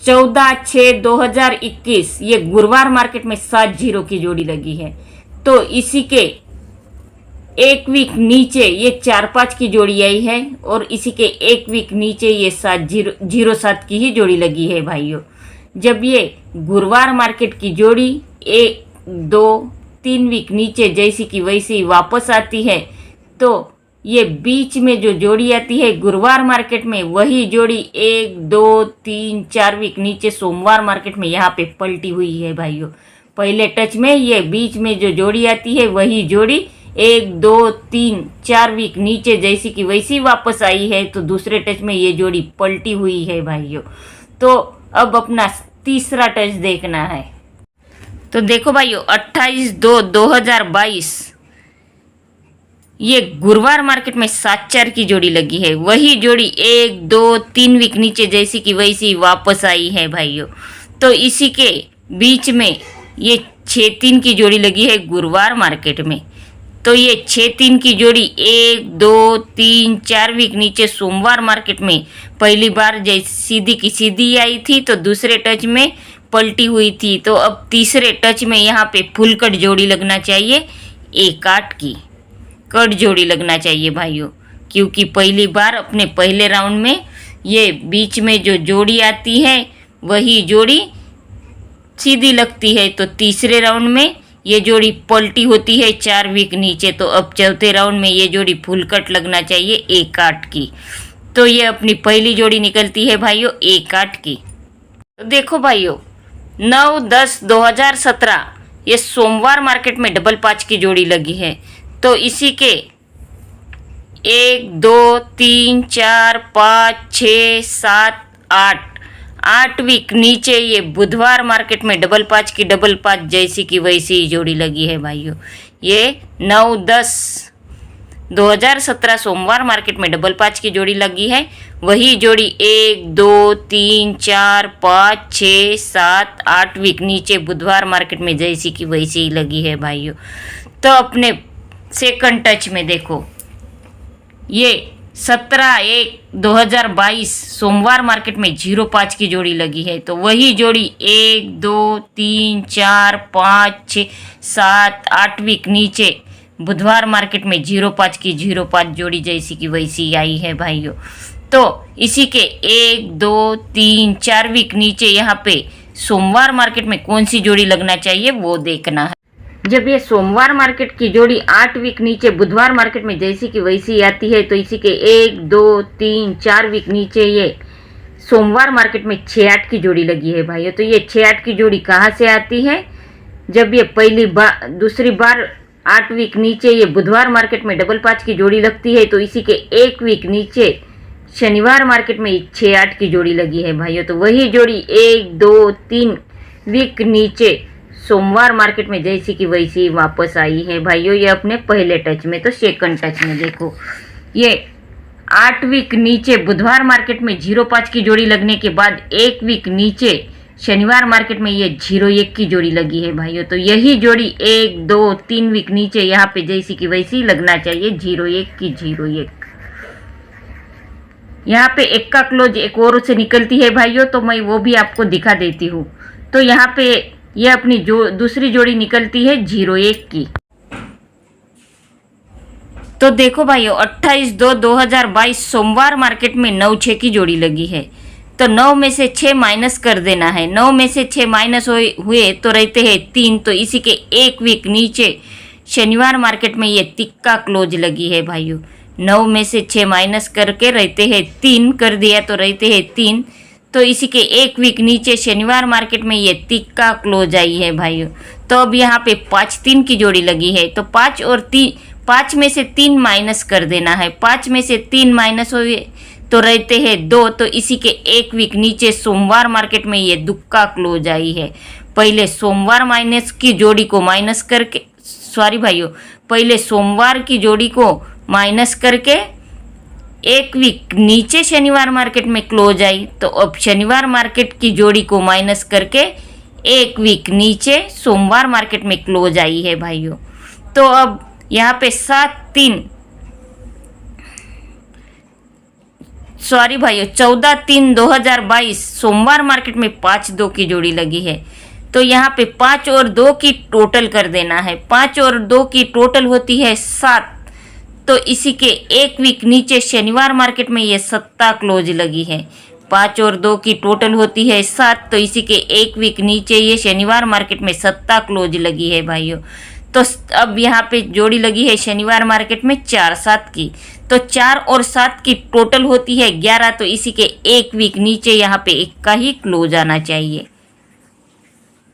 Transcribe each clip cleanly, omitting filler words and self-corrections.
14/6/2021 ये गुरुवार मार्केट में 7 जीरो की जोड़ी लगी है। तो इसी के एक वीक नीचे ये 4/5 की जोड़ी आई है और इसी के एक वीक नीचे ये 7/0/7 की ही जोड़ी लगी है भाइयों। जब ये गुरुवार मार्केट की जोड़ी 1, 2, 3 वीक नीचे जैसी की वैसी वापस आती है तो ये बीच में जो जोड़ी आती है गुरुवार मार्केट में वही जोड़ी 1, 2, 3, 4 वीक नीचे सोमवार मार्केट में यहाँ पे पलटी हुई है भाइयों। पहले टच में ये बीच में जो जोड़ी आती है वही जोड़ी 1, 2, 3, 4 वीक नीचे जैसी की वैसी वापस आई है। तो दूसरे टच में ये जोड़ी पलटी हुई है भाइयों। तो अब अपना तीसरा टच देखना है। तो देखो भाइयों 28/2/2022 ये गुरुवार मार्केट में 7/4 की जोड़ी लगी है। वही जोड़ी 1, 2, 3 वीक नीचे जैसी की वैसी वापस आई है भाइयों। तो इसी के बीच में ये 6/3 की जोड़ी लगी है गुरुवार मार्केट में। तो ये 6/3 की जोड़ी 1, 2, 3, 4 वीक नीचे सोमवार मार्केट में पहली बार जैसे सीधी की सीधी आई थी तो दूसरे टच में पलटी हुई थी। तो अब तीसरे टच में यहाँ पे फुल कट जोड़ी लगना चाहिए, 1/8 की कट जोड़ी लगना चाहिए भाइयों। क्योंकि पहली बार अपने पहले राउंड में ये बीच में जो जोड़ी आती है वही जोड़ी सीधी लगती है। तो तीसरे राउंड में ये जोड़ी पलटी होती है 4 वीक नीचे। तो अब चौथे राउंड में ये जोड़ी फुल कट लगना चाहिए 1/8 की। तो ये अपनी पहली जोड़ी निकलती है भाइयों 1/8 की। तो देखो भाइयों 9/10/2017 ये सोमवार मार्केट में 5/5 की जोड़ी लगी है। तो इसी के 1, 2, 3, 4, 5, 6, 7, 8 वीक नीचे ये बुधवार मार्केट में 5/5 की 5/5 जैसी की वैसी जोड़ी लगी है भाइयों। ये 9/10/2017 सोमवार मार्केट में 5/5 की जोड़ी लगी है। वही जोड़ी 1, 2, 3, 4, 5, 6, 7, 8 वीक नीचे बुधवार मार्केट में जैसी की वैसी ही लगी है भाइयों। तो अपने सेकंड टच में देखो ये 17/1/2022 सोमवार मार्केट में 0/5 की जोड़ी लगी है। तो वही जोड़ी 1, 2, 3, 4, 5, 6, 7, 8 वीक नीचे बुधवार मार्केट में 0/5 की 0/5 जोड़ी जैसी की वैसी आई है भाइयों। तो इसी के 1, 2, 3, 4 वीक नीचे यहाँ पे सोमवार मार्केट में कौन सी जोड़ी लगना चाहिए वो देखना है। जब ये सोमवार मार्केट की जोड़ी 8 वीक नीचे बुधवार मार्केट में जैसी की वैसी आती है तो इसी के 1, 2, 3, 4 वीक नीचे ये सोमवार मार्केट में 6/8 की जोड़ी लगी है भाइयों। तो ये 6/8 की जोड़ी कहाँ से आती है? जब ये दूसरी बार 8 वीक नीचे ये बुधवार मार्केट में 5/5 की जोड़ी लगती है तो इसी के 1 वीक नीचे शनिवार मार्केट में 6/8 की जोड़ी लगी है भाइयों। तो वही जोड़ी 1, 2, 3 वीक नीचे सोमवार मार्केट में जैसी की वैसी वापस आई है भाइयों। ये अपने पहले टच में। तो सेकंड टच में देखो ये 8 वीक नीचे बुधवार मार्केट में 0/5 की जोड़ी लगने के बाद 1 वीक नीचे शनिवार मार्केट में ये 0/1 की जोड़ी लगी है भाइयों। तो यही जोड़ी 1, 2, 3 वीक नीचे यहाँ पे जैसी की वैसी लगना चाहिए 0/1 की 0/1। यहाँ पे 1 का क्लोज एक और से निकलती है भाइयों तो मैं वो भी आपको दिखा देती हूँ। तो यहाँ पे ये अपनी दूसरी जोड़ी निकलती है 0/1 की। तो देखो भाइयों 28/2/2022 सोमवार मार्केट में 9/6 की जोड़ी लगी है। तो 9 में से 6 माइनस कर देना है। 9 में से 6 माइनस हुए तो रहते हैं 3। तो इसी के 1 वीक नीचे शनिवार मार्केट में ये तिक्का क्लोज लगी है भाइयों। 9 में से 6 माइनस करके रहते हैं 3 कर दिया तो रहते हैं 3। तो इसी के 1 वीक नीचे शनिवार मार्केट में ये तिक्का क्लोज आई है भाइयों। तो अब यहाँ पे 5/3 की जोड़ी लगी है। तो 5 और 3 5 में से 3 माइनस कर देना है। 5 में से 3 माइनस हुए तो रहते हैं 2। तो इसी के 1 वीक नीचे सोमवार मार्केट में ये दुक्का क्लोज आई है। पहले सोमवार माइनस की जोड़ी को माइनस करके पहले सोमवार की जोड़ी को माइनस करके 1 वीक नीचे शनिवार मार्केट में क्लोज आई। तो अब शनिवार मार्केट की जोड़ी को माइनस करके 1 वीक नीचे सोमवार मार्केट में क्लोज आई है भाइयों। तो अब यहाँ पे 7/3 सॉरी भाइयों, 14/3/2022 सोमवार मार्केट में 5-2 की जोड़ी लगी है। तो यहाँ पे 5 और 2 की टोटल कर देना है। 5 और 2 की टोटल होती है 7। तो इसी के एक वीक नीचे शनिवार मार्केट में ये सत्ता क्लोज लगी है। 5 और 2 की टोटल होती है 7। तो इसी के एक वीक नीचे ये शनिवार मार्केट में सत्ता क्लोज लगी है भाइयों। तो अब यहाँ पे जोड़ी लगी है शनिवार मार्केट में 4-7 की। तो 4 और 7 की टोटल होती है 11। तो इसी के एक वीक नीचे यहाँ पे एक का ही क्लोज आना चाहिए।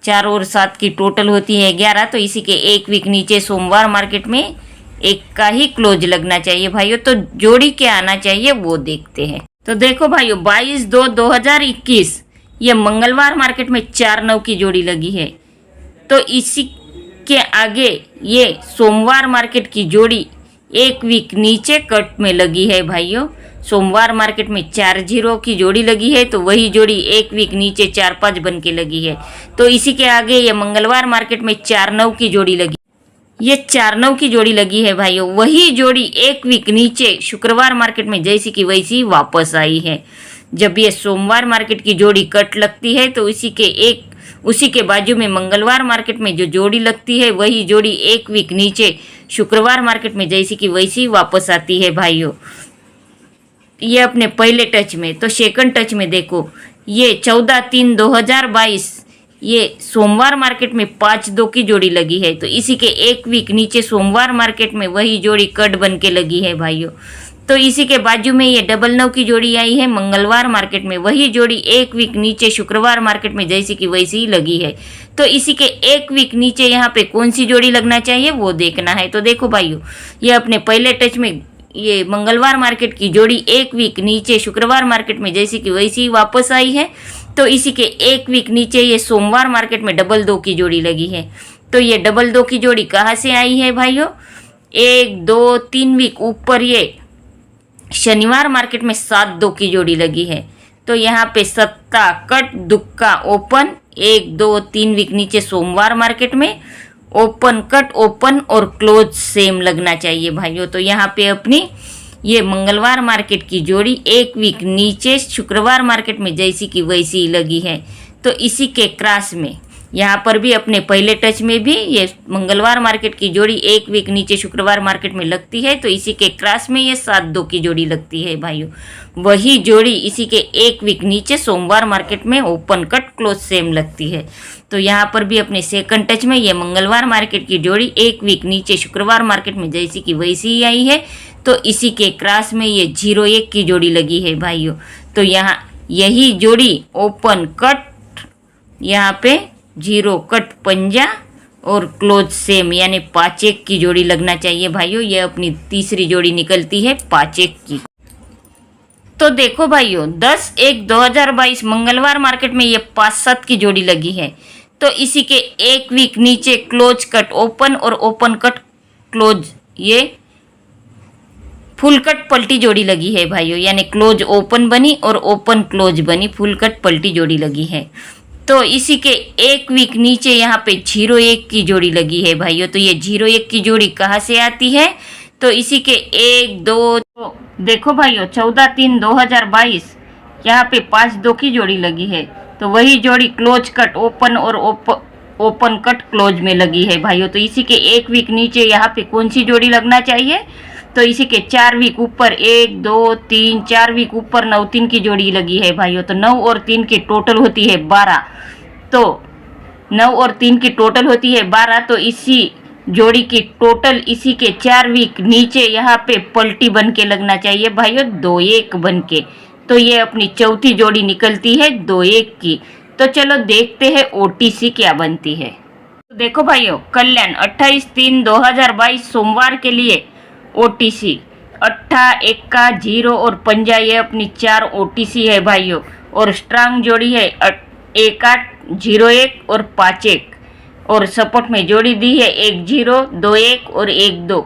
4 और 7 की टोटल होती है 11। तो इसी के एक वीक नीचे सोमवार मार्केट में एक का ही क्लोज लगना चाहिए भाइयों। तो जोड़ी क्या आना चाहिए वो देखते हैं। तो देखो भाइयों, 22/2/2021 ये मंगलवार मार्केट में 4-9 की जोड़ी लगी है। तो इसी के आगे ये सोमवार मार्केट की जोड़ी एक वीक नीचे कट में लगी है भाइयों। सोमवार मार्केट में 4-0 की जोड़ी लगी है। तो वही जोड़ी एक वीक नीचे 4-5 बन के लगी है। तो इसी के आगे ये मंगलवार मार्केट में 4-9 की जोड़ी लगी। ये 4-9 की जोड़ी लगी है भाइयों। वही जोड़ी एक वीक नीचे शुक्रवार मार्केट में जैसी की वैसी वापस आई है। जब ये सोमवार मार्केट की जोड़ी कट लगती है तो उसी के बाजू में मंगलवार मार्केट में जो जोड़ी लगती है वही जोड़ी एक वीक नीचे शुक्रवार मार्केट में जैसी की वैसी वापस आती है भाइयों। ये अपने पहले टच में। तो सेकंड टच में देखो, ये 14/3/2022 ये सोमवार मार्केट में 5-2 की जोड़ी लगी है। तो इसी के एक वीक नीचे सोमवार मार्केट में वही जोड़ी कट बन के लगी है भाइयों। तो इसी के बाजू में ये 9-9 की जोड़ी आई है मंगलवार मार्केट में। वही जोड़ी एक वीक नीचे शुक्रवार मार्केट में जैसी की वैसी ही लगी है। तो इसी के एक वीक नीचे यहाँ पे कौन सी जोड़ी लगना चाहिए वो देखना है। तो देखो भाइयों, ये अपने पहले टच में ये मंगलवार मार्केट की जोड़ी एक वीक नीचे शुक्रवार मार्केट में जैसी की वैसी ही वापस आई है। तो इसी के एक वीक नीचे ये सोमवार मार्केट में 2-2 की जोड़ी लगी है। तो ये 2-2 की जोड़ी कहाँ से आई है भाइयों? 1-2-3 वीक ऊपर ये शनिवार मार्केट में 7-2 की जोड़ी लगी है। तो यहाँ पे सत्ता कट दुक्का ओपन 1-2-3 वीक नीचे सोमवार मार्केट में ओपन कट ओपन और क्लोज सेम लगना चाहिए भाइयों। तो यहाँ पे अपनी ये मंगलवार मार्केट की जोड़ी एक वीक नीचे शुक्रवार मार्केट में जैसी की वैसी लगी है। तो इसी के क्रॉस में यहाँ पर भी अपने पहले टच में भी ये मंगलवार मार्केट की जोड़ी एक वीक नीचे शुक्रवार मार्केट में लगती है। तो इसी के क्रॉस में ये 7-2 की जोड़ी लगती है भाइयों। वही जोड़ी इसी के एक वीक नीचे सोमवार मार्केट में ओपन कट क्लोज सेम लगती है। तो यहाँ पर भी अपने सेकंड टच में ये मंगलवार मार्केट की जोड़ी एक वीक नीचे शुक्रवार मार्केट में जैसी की वैसी ही आई है। तो इसी के क्रॉस में ये 0-1 की जोड़ी लगी है भाइयों। तो यहाँ यही जोड़ी ओपन कट यहाँ पे 0 कट पंजा और क्लोज सेम यानी 5-1 की जोड़ी लगना चाहिए भाइयों। ये अपनी तीसरी जोड़ी निकलती है 5-1 की। तो देखो भाइयों, 10/1/2022 मंगलवार मार्केट में ये 5-7 की जोड़ी लगी है। तो इसी के एक वीक नीचे क्लोज कट ओपन और ओपन कट क्लोज ये फुल कट पलटी जोड़ी लगी है भाइयों। यानी क्लोज ओपन बनी और ओपन क्लोज बनी, फुल कट पलटी जोड़ी लगी है। तो इसी के एक वीक नीचे यहाँ पे 0-1 की जोड़ी लगी है भाइयों। तो ये 0-1 की जोड़ी कहाँ से आती है? तो इसी के 1-2 तो देखो भाइयों, 14/3/2022 यहाँ पे 5-2 की जोड़ी लगी है। तो वही जोड़ी क्लोज कट ओपन और ओपन कट क्लोज में लगी है भाइयों। तो इसी के एक वीक नीचे यहाँ पे कौन सी जोड़ी लगना चाहिए? तो इसी के 4 वीक ऊपर 1-2-3 4 वीक ऊपर 9-3 की जोड़ी लगी है भाइयों। तो 9 और 3 की टोटल होती है 12। तो 9 और 3 की टोटल होती है 12। तो इसी जोड़ी की टोटल इसी के 4 वीक नीचे यहाँ पे पलटी बन के लगना चाहिए भाइयों 2-1 बन के। तो ये अपनी चौथी जोड़ी निकलती है 2-1 की। तो चलो देखते हैं OTC क्या बनती है। तो देखो भाइयों, कल्याण 28/3/2022 सोमवार के लिए OTC 8 1 0 और पंजा ये अपनी 4 OTC है भाइयों। और स्ट्रांग जोड़ी है 1-8 0-1 और 5-1 और सपोर्ट में जोड़ी दी है 1-0 2-1 और 1-2।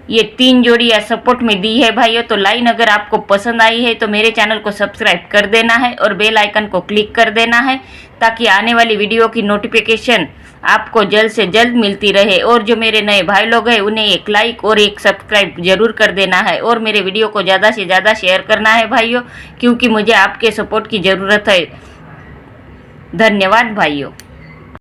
ये 3 जोड़ियाँ सपोर्ट में दी है भाइयों। तो लाइन अगर आपको पसंद आई है तो मेरे चैनल को सब्सक्राइब कर देना है और बेल आइकन को क्लिक कर देना है ताकि आने वाली वीडियो की नोटिफिकेशन आपको जल्द से जल्द मिलती रहे। और जो मेरे नए भाई लोग हैं उन्हें एक लाइक और एक सब्सक्राइब जरूर कर देना है और मेरे वीडियो को ज़्यादा से ज़्यादा शेयर करना है भाइयों, क्योंकि मुझे आपके सपोर्ट की ज़रूरत है। धन्यवाद भाइयों।